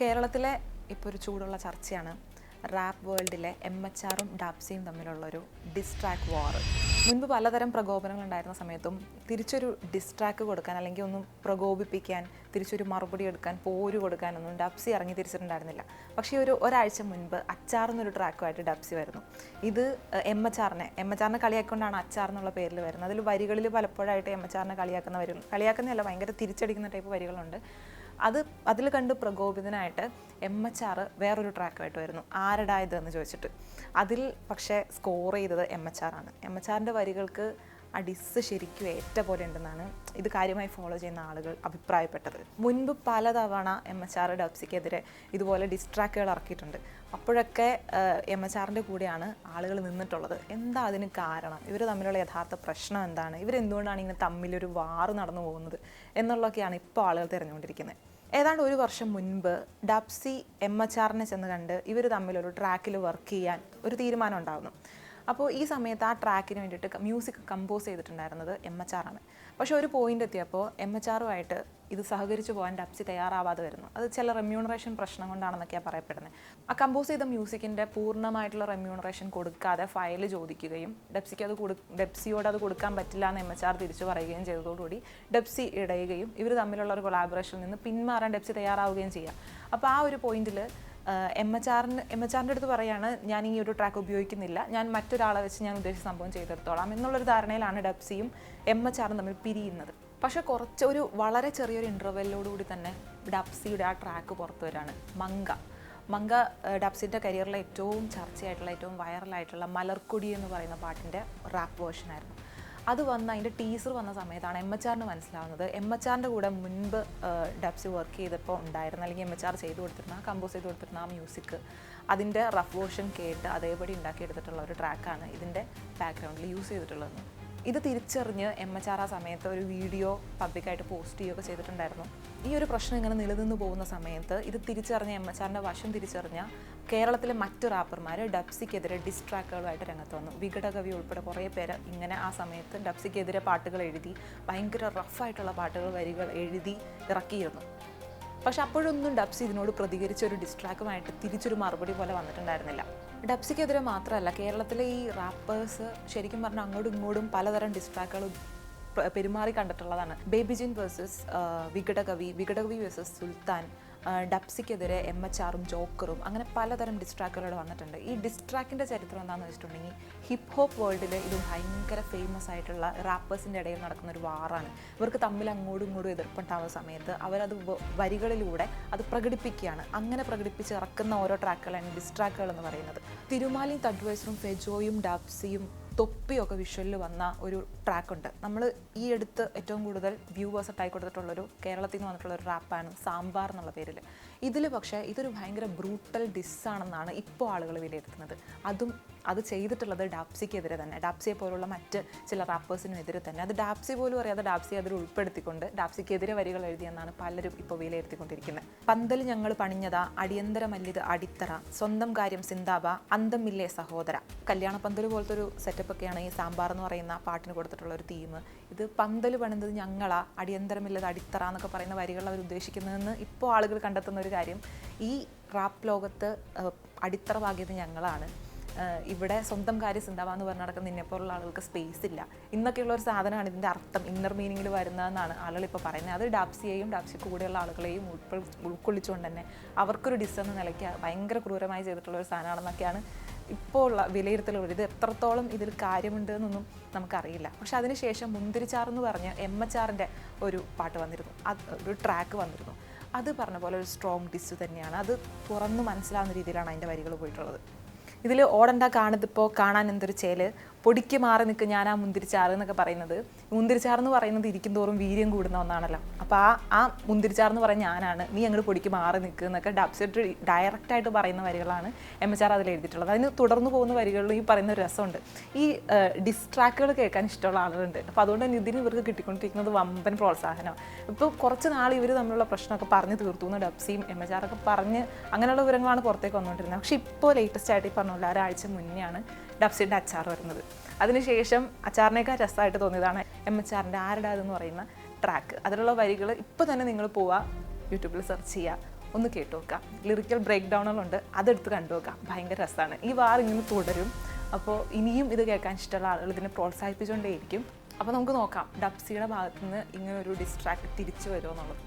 കേരളത്തിലെ ഇപ്പോൾ ഒരു ചൂടുള്ള ചർച്ചയാണ് റാപ്പ് വേൾഡിലെ എംഎച്ച്ആറും ഡാപ്സിയും തമ്മിലുള്ളൊരു ഡിസ്ട്രാക്ക് വാർ. മുൻപ് പലതരം പ്രകോപനങ്ങളുണ്ടായിരുന്ന സമയത്തും തിരിച്ചൊരു ഡിസ്ട്രാക്ക് കൊടുക്കാൻ അല്ലെങ്കിൽ ഒന്നും പ്രകോപിപ്പിക്കാൻ, തിരിച്ചൊരു മറുപടി എടുക്കാൻ, പോര് കൊടുക്കാനൊന്നും ഡാപ്സി ഇറങ്ങി തിരിച്ചിട്ടുണ്ടായിരുന്നില്ല. പക്ഷേ ഒരാഴ്ച മുൻപ് അച്ചാർന്നൊരു ട്രാക്കുമായിട്ട് ഡാപ്സി വരുന്നു. ഇത് എംഎച്ച്ആറിനെ കളിയാക്കൊണ്ടാണ് അച്ചാർ എന്നുള്ള പേരിൽ വരുന്നത്. അതിൽ വരികളിൽ പലപ്പോഴായിട്ട് എംഎച്ച്ആറിനെ കളിയാക്കുന്ന വരികൾ, കളിയാക്കുന്നതല്ല, ഭയങ്കര തിരിച്ചടിക്കുന്ന ടൈപ്പ് വരികളുണ്ട്. അതിൽ കണ്ട് പ്രകോപിതനായിട്ട് എംഎച്ച്ആർ വേറൊരു ട്രാക്കുമായിട്ട് വരുന്നു, ആരടാ ഇത് എന്ന് ചോദിച്ചിട്ട്. അതിൽ പക്ഷേ സ്കോർ ചെയ്തത് എംഎച്ച്ആറാണ്. എംഎച്ച്ആറിൻ്റെ വരികൾക്ക് ആ ഡിസ് ശരിക്കും ഏറ്റ പോലെ ഉണ്ടെന്നാണ് ഇത് കാര്യമായി ഫോളോ ചെയ്യുന്ന ആളുകൾ അഭിപ്രായപ്പെട്ടത്. മുൻപ് പലതവണ എംഎച്ച്ആർ ഡാപ്സിക്കെതിരെ ഇതുപോലെ ഡിസ്ട്രാക്കുകൾ ഇറക്കിയിട്ടുണ്ട്. അപ്പോഴൊക്കെ എംഎച്ച്ആറിൻ്റെ കൂടെയാണ് ആളുകൾ നിന്നിട്ടുള്ളത്. എന്താ അതിന് കാരണം? ഇവർ തമ്മിലുള്ള യഥാർത്ഥ പ്രശ്നം എന്താണ്? ഇവരെന്തുകൊണ്ടാണ് ഇങ്ങനെ തമ്മിലൊരു വാറ് നടന്നു പോകുന്നത് എന്നുള്ളതൊക്കെയാണ് ഇപ്പോൾ ആളുകൾ തിരഞ്ഞുകൊണ്ടിരിക്കുന്നത്. ഏതാണ്ട് ഒരു വർഷം മുൻപ് ഡാപ്സി എംഎച്ച്ആറിനെ ചെന്ന് കണ്ട് ഇവർ തമ്മിലൊരു ട്രാക്കിൽ വർക്ക് ചെയ്യാൻ ഒരു തീരുമാനം ഉണ്ടാകുന്നു. അപ്പോൾ ഈ സമയത്ത് ആ ട്രാക്കിന് വേണ്ടിയിട്ട് മ്യൂസിക് കമ്പോസ് ചെയ്തിട്ടുണ്ടായിരുന്നത് എംഎച്ച്ആറാണ്. പക്ഷേ ഒരു പോയിന്റ് എത്തിയപ്പോൾ എംഎച്ച്ആറുമായിട്ട് ഇത് സഹകരിച്ചു പോകാൻ ഡാപ്സി തയ്യാറാവാതെ വരുന്നു. അത് ചില റെമ്യൂണറേഷൻ പ്രശ്നം കൊണ്ടാണെന്നൊക്കെയാണ് പറയപ്പെടുന്നത്. ആ കമ്പോസ് ചെയ്ത മ്യൂസിക്കിൻ്റെ പൂർണ്ണമായിട്ടുള്ള റെമ്യൂണറേഷൻ കൊടുക്കാതെ ഫയൽ ചോദിക്കുകയും ഡെപ്സിയോട് അത് കൊടുക്കാൻ പറ്റില്ല എന്ന് എംഎച്ച്ആർ തിരിച്ചു പറയുകയും ചെയ്തതോടുകൂടി ഡെപ്സി ഇടയുകയും ഇവർ തമ്മിലുള്ള ഒരു കൊളാബറേഷനിൽ നിന്ന് പിന്മാറാൻ ഡെപ്സി തയ്യാറാവുകയും ചെയ്യുക. അപ്പോൾ ആ ഒരു പോയിന്റിൽ എംഎച്ച്ആറിൻ്റെ അടുത്ത് പറയാണ്, ഞാൻ ഈ ഒരു ട്രാക്ക് ഉപയോഗിക്കുന്നില്ല, ഞാൻ മറ്റൊരാളെ വെച്ച് ഞാൻ ഉദ്ദേശിച്ച സംഭവം ചെയ്തെടുത്തോളാം എന്നുള്ളൊരു ധാരണയിലാണ് ഡബ്സിയും എംഎച്ച്ആറും തമ്മിൽ പിരിയുന്നത്. പക്ഷേ ഒരു വളരെ ചെറിയൊരു ഇൻ്റർവെല്ലോടുകൂടി തന്നെ ഡബ്സിയുടെ ആ ട്രാക്ക് പുറത്തു വരികയാണ്, മങ്ക. ഡബ്സിൻ്റെ കരിയറിലെ ഏറ്റവും ചർച്ചയായിട്ടുള്ള, ഏറ്റവും വൈറലായിട്ടുള്ള മലർക്കൊടി എന്ന് പറയുന്ന പാട്ടിൻ്റെ റാപ്പ് വേർഷനായിരുന്നു. അത് അതിൻ്റെ ടീസർ വന്ന സമയത്താണ് എംഎച്ച്ആറിന് മനസ്സിലാവുന്നത്, എംഎച്ച്ആറിൻ്റെ കൂടെ മുൻപ് ഡബ്സി വർക്ക് ചെയ്തപ്പോൾ ഉണ്ടായിരുന്ന, അല്ലെങ്കിൽ എംഎച്ച്ആർ കമ്പോസ് ചെയ്ത് കൊടുത്തിരുന്ന ആ മ്യൂസിക്, അതിൻ്റെ റഫ് വേർഷൻ കേട്ട് അതേപടി ഉണ്ടാക്കിയെടുത്തിട്ടുള്ള ഒരു ട്രാക്കാണ് ഇതിൻ്റെ ബാക്ക്ഗ്രൗണ്ടിൽ യൂസ് ചെയ്തിട്ടുള്ളത്. ഇത് തിരിച്ചറിഞ്ഞ് എംഎച്ച്ആർ ആ സമയത്ത് ഒരു വീഡിയോ പബ്ലിക്കായിട്ട് പോസ്റ്റ് ചെയ്യുകയൊക്കെ ചെയ്തിട്ടുണ്ടായിരുന്നു. ഈ ഒരു പ്രശ്നം ഇങ്ങനെ നിലനിന്ന് പോകുന്ന സമയത്ത് ഇത് തിരിച്ചറിഞ്ഞ എംഎച്ച്ആറിൻ്റെ വശം തിരിച്ചറിഞ്ഞ കേരളത്തിലെ മറ്റ് റാപ്പർമാർ ഡബ്സിക്കെതിരെ ഡിസ്ട്രാക്കുകളുമായിട്ട് രംഗത്ത് വന്നു. വികടകവി ഉൾപ്പെടെ കുറേ പേര് ഇങ്ങനെ ആ സമയത്ത് ഡബ്സിക്കെതിരെ പാട്ടുകൾ എഴുതി, ഭയങ്കര റഫായിട്ടുള്ള വരികൾ എഴുതി ഇറക്കിയിരുന്നു. പക്ഷെ അപ്പോഴൊന്നും ഡബ്സി ഇതിനോട് പ്രതികരിച്ച ഒരു ഡിസ്ട്രാക്കുമായിട്ട് തിരിച്ചൊരു മറുപടി പോലെ വന്നിട്ടുണ്ടായിരുന്നില്ല. ഡബ്സിക്കെതിരെ മാത്രമല്ല, കേരളത്തിലെ ഈ റാപ്പേഴ്സ് ശരിക്കും പറഞ്ഞാൽ അങ്ങോട്ടും ഇങ്ങോട്ടും പലതരം ഡിസ്ട്രാക്കുകൾ പെരുമാറി കണ്ടിട്ടുള്ളതാണ്. ബേബിജിൻ വേഴ്സസ് വികടകവി വേഴ്സസ് സുൽത്താൻ, ഡബ്സിക്കെതിരെ എംഎച്ച്ആറും ജോക്കറും, അങ്ങനെ പലതരം ഡിസ്ട്രാക്കുകൾ വന്നിട്ടുണ്ട്. ഈ ഡിസ്ട്രാക്കിൻ്റെ ചരിത്രം എന്താണെന്ന് വെച്ചിട്ടുണ്ടെങ്കിൽ ഹിപ്പ് ഹോപ്പ് വേൾഡിൽ ഇത് ഭയങ്കര ഫേമസ് ആയിട്ടുള്ള റാപ്പേഴ്സിൻ്റെ ഇടയിൽ നടക്കുന്ന ഒരു വാറാണ്. ഇവർക്ക് തമ്മിൽ അങ്ങോട്ടും ഇങ്ങോട്ടും എതിർപ്പുണ്ടാവുന്ന സമയത്ത് അവരത് വരികളിലൂടെ അത് പ്രകടിപ്പിക്കുകയാണ്. അങ്ങനെ പ്രകടിപ്പിച്ച് ഇറക്കുന്ന ഓരോ ട്രാക്കുകളാണ് ഡിസ്ട്രാക്കുകൾ എന്ന് പറയുന്നത്. തിരുമാലി തഡ്വൈസറും ഫെജോയും ഡാപ്സിയും തൊപ്പിയൊക്കെ വിഷ്വലിൽ വന്ന ഒരു ട്രാക്കുണ്ട്. നമ്മൾ ഈ അടുത്ത് ഏറ്റവും കൂടുതൽ വ്യൂവേഴ്സ് ആയി കൊടുത്തിട്ടുള്ളൊരു കേരളത്തിൽ നിന്ന് വന്നിട്ടുള്ളൊരു റാപ്പാണ് സാമ്പാർ എന്നുള്ള പേരിൽ. ഇതിൽ പക്ഷേ ഇതൊരു ഭയങ്കര ബ്രൂട്ടൽ ഡിസ്സാണെന്നാണ് ഇപ്പോൾ ആളുകൾ വിലയിരുത്തുന്നത്. അത് ചെയ്തിട്ടുള്ളത് ഡാപ്സിക്കെതിരെ തന്നെ, ഡാപ്സിയെ പോലുള്ള മറ്റ് ചില റാപ്പേഴ്സിനെതിരെ തന്നെ. അത് ഡാപ്സി പോലും അറിയാതെ ഡാപ്സി അതിൽ ഉൾപ്പെടുത്തിക്കൊണ്ട് ഡാപ്സിക്കെതിരെ വരികൾ എഴുതിയെന്നാണ് പലരും ഇപ്പോൾ വിലയിരുത്തിക്കൊണ്ടിരിക്കുന്നത്. പന്തൽ ഞങ്ങൾ പണിഞ്ഞതാ, അടിയന്തര മല്ലിത് അടിത്തറ, സ്വന്തം കാര്യം സിന്താബ, അന്തമില്ലേ സഹോദര. കല്യാണ പന്തൽ പോലത്തെ ഒരു സെറ്റപ്പൊക്കെയാണ് ഈ സാമ്പാർ എന്ന് പറയുന്ന പാട്ടിന് കൊടുത്തിട്ടുള്ള ഒരു തീം. ഇത് പന്തൽ പണിതത് ഞങ്ങളാ, അടിയന്തരമില്ലത് അടിത്തറ എന്നൊക്കെ പറയുന്ന വരികൾ അവർ ഉദ്ദേശിക്കുന്നതെന്ന് ഇപ്പോൾ ആളുകൾ കണ്ടെത്തുന്ന ഒരു കാര്യം, ഈ റാപ്പ് ലോകത്ത് അടിത്തറ പാകിയത് ഞങ്ങളാണ്, ഇവിടെ സ്വന്തം കാര്യം സിന്താവാന്ന് പറഞ്ഞ് നടക്കുന്ന നിന്നെപ്പോലുള്ള ആളുകൾക്ക് സ്പേസ് ഇല്ല എന്നൊക്കെയുള്ള ഒരു സാധനമാണ് ഇതിൻ്റെ അർത്ഥം, ഇന്നർ മീനിങ്ങിൽ വരുന്നതെന്നാണ് ആളുകളിപ്പോൾ പറയുന്നത്. അത് ഡാപ്സിയെയും ഡാപ്സി കൂടെയുള്ള ആളുകളെയും ഉൾക്കൊള്ളിച്ചുകൊണ്ട് തന്നെ അവർക്കൊരു ഡിസ് എന്ന നിലയ്ക്ക് ഭയങ്കര ക്രൂരമായി ചെയ്തിട്ടുള്ള ഒരു സാധനമാണെന്നൊക്കെയാണ് ഇപ്പോൾ ഉള്ള വിലയിരുത്തലുകൾ. ഇത് എത്രത്തോളം ഇതിൽ കാര്യമുണ്ട് എന്നൊന്നും നമുക്കറിയില്ല. പക്ഷെ അതിനുശേഷം മുന്തിരിച്ചാറെന്ന് പറഞ്ഞ് എംഎച്ച്ആറിൻ്റെ ഒരു പാട്ട് വന്നിരുന്നു, ഒരു ട്രാക്ക് വന്നിരുന്നു. അത് പറഞ്ഞ പോലെ ഒരു സ്ട്രോങ് ഡിസ് തന്നെയാണ്. അത് തുറന്നു മനസ്സിലാവുന്ന രീതിയിലാണ് അതിൻ്റെ വരികൾ പോയിട്ടുള്ളത്. ഇതിൽ ഓടണ്ട കാണത്തിപ്പോൾ കാണാൻ എന്തൊരു ചേല്, പൊടിക്ക് മാറി നിൽക്കുക ഞാൻ ആ മുന്തിരിച്ചാറ് എന്നൊക്കെ പറയുന്നത്, മുന്തിരിച്ചാറെന്ന് പറയുന്നത് ഇരിക്കും തോറും വീര്യം കൂടുന്ന ഒന്നാണല്ലോ. അപ്പോൾ ആ മുന്തിരിച്ചാറെന്ന് പറയുന്ന ഞാനാണ്, നീ അങ്ങോട്ട് പൊടിക്ക് മാറി നിൽക്കുക എന്നൊക്കെ ഡബ്സെറ്റ് ഡയറക്റ്റായിട്ട് പറയുന്ന വരികളാണ് എംഎച്ച്ആർ അതിൽ എഴുതിയിട്ടുള്ളത്. അതിന് തുടർന്ന് പോകുന്ന വരികളിൽ ഈ പറയുന്ന ഒരു രസമുണ്ട്. ഈ ഡിസ്ട്രാക്കുകൾ കേൾക്കാൻ ഇഷ്ടമുള്ള ആളുകളുണ്ട്. അപ്പോൾ അതുകൊണ്ട് തന്നെ ഇതിന് ഇവർക്ക് കിട്ടിക്കൊണ്ടിരിക്കുന്നത് വമ്പൻ പ്രോത്സാഹനമാണ്. ഇപ്പോൾ കുറച്ച് നാൾ ഇവർ തമ്മിലുള്ള പ്രശ്നമൊക്കെ പറഞ്ഞ് തീർത്തു എന്ന് ഡബ്സിയും എംഎച്ച്ആറൊക്കെ പറഞ്ഞ് അങ്ങനെയുള്ള വിവരങ്ങളാണ് പുറത്തേക്ക് വന്നുകൊണ്ടിരുന്നത്. പക്ഷേ ഇപ്പോൾ ലേറ്റസ്റ്റ് ആയിട്ട് ഈ പറഞ്ഞ ഒരാഴ്ച മുന്നെയാണ് ഡബ്സിൻ്റെ അച്ചാർ വരുന്നത്. അതിനുശേഷം അച്ചാറിനേക്കാൾ രസമായിട്ട് തോന്നിയതാണ് എംഎച്ച്ആറിൻ്റെ ആരടാ എന്ന് പറയുന്ന ട്രാക്ക്. അതിലുള്ള വരികൾ ഇപ്പോൾ തന്നെ നിങ്ങൾ പോവുക, യൂട്യൂബിൽ സെർച്ച് ചെയ്യുക, ഒന്ന് കേട്ടു നോക്കാം. ലിറിക്കൽ ബ്രേക്ക് ഡൗണുകളുണ്ട്, അതെടുത്ത് കണ്ടു നോക്കാം. ഭയങ്കര രസമാണ്. ഈ വാർ ഇങ്ങനെ തുടരും. അപ്പോൾ ഇനിയും ഇത് കേൾക്കാൻ ഇഷ്ടമുള്ള ആളുകൾ ഇതിനെ പ്രോത്സാഹിപ്പിച്ചുകൊണ്ടേയിരിക്കും. അപ്പോൾ നമുക്ക് നോക്കാം ഡബ്സിയുടെ ഭാഗത്തു നിന്ന് ഇങ്ങനൊരു ഡിസ്ട്രാക്ട് തിരിച്ചു വരുമോ എന്നുള്ളത്.